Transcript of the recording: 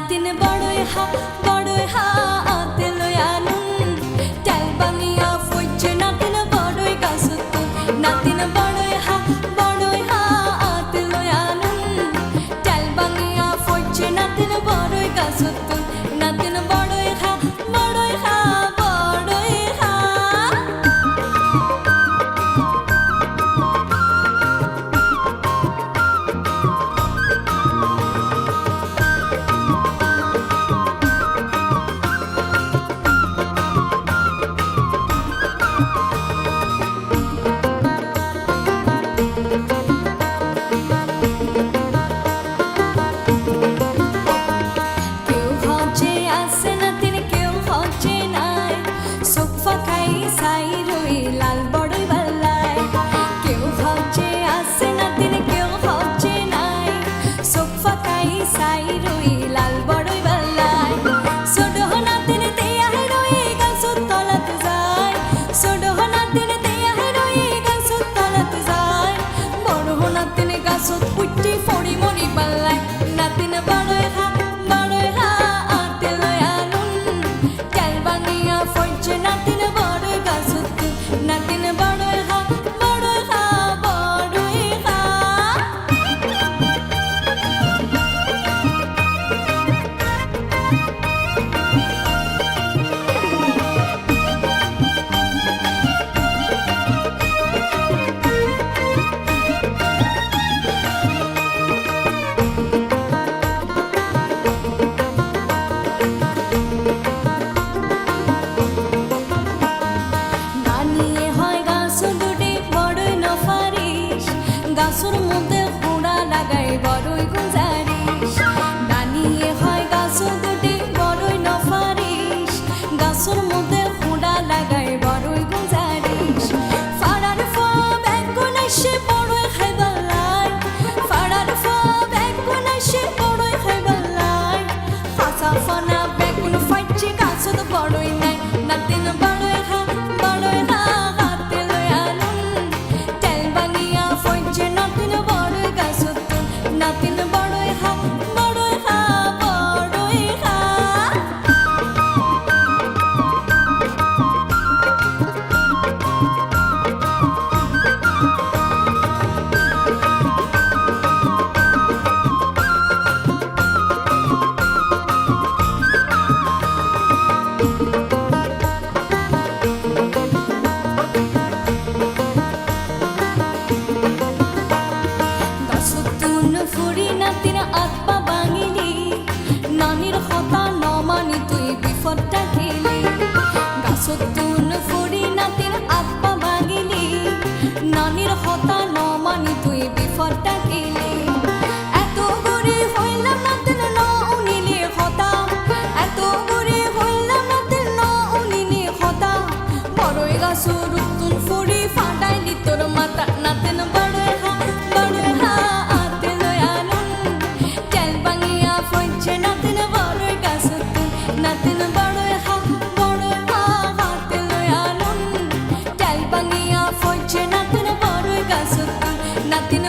নাতিন বড়ই হা আতে লয়া নুন তেল বাঙিয়া ফইছে নাতিন বড়ই গাছতুন নাতিন বড়ই হা আতে লয়া নুন তেল বাঙিয়া ফইছে নাতিন বড়ই গাছতুন নাতিন বড়ই হা বড়ই হা Putti fori mori balai natin baloy ha ate loya nun tel baniya foiche natin baloy gasut natin baloy ha baloy ha গাছর মধ্যে হুড়া লাগাই বড়ই গুজারিস দানিয়ে হয় গাছ দুটি বড়ই নফারিস গাছর মধ্যে হুড়া লাগাই বড়ই গুজারিস ফাড়ার বেগুন এসে বড়ই খাইবালাই ফাড়ার বেগুন এসে বড়ই খাইবালাই ফাঁসা ফানা বেগুন ফাইছে গাছত বড়ই নাই নাতিন বড়ই হা হাতে লয়া নুন তেল বাঙিয়া ফইছে নাতিন বড়ই গাছতুন নাতিন বড়ই হা ফুরি নাতিন আত্মা বাঙিলি নানির হতা নমানি তুই বিপদটা খেলি গাছতুন ফুরি নাতিন আত্মা বাঙিলি নানির হতা নমানি তুই বিপদটা খেলি এত গরে হইলাম নাতিন ন উনিলি হতা এত গরে হইলাম নাতিন ন উনিলি হতা বড়ই গাছর তুন ফুরি ফাটাইলি তোর মাথা নাতিন বড়ই হা আতে লয়া নুন তেল বাঙিয়া ফইছে নাতিন বড়ই গাছতুন নাতিন বড়ই হা হাতে লয়া নুন তেল বাঙিয়া ফইছে নাতিন বড়ই গাছতুন নাতিন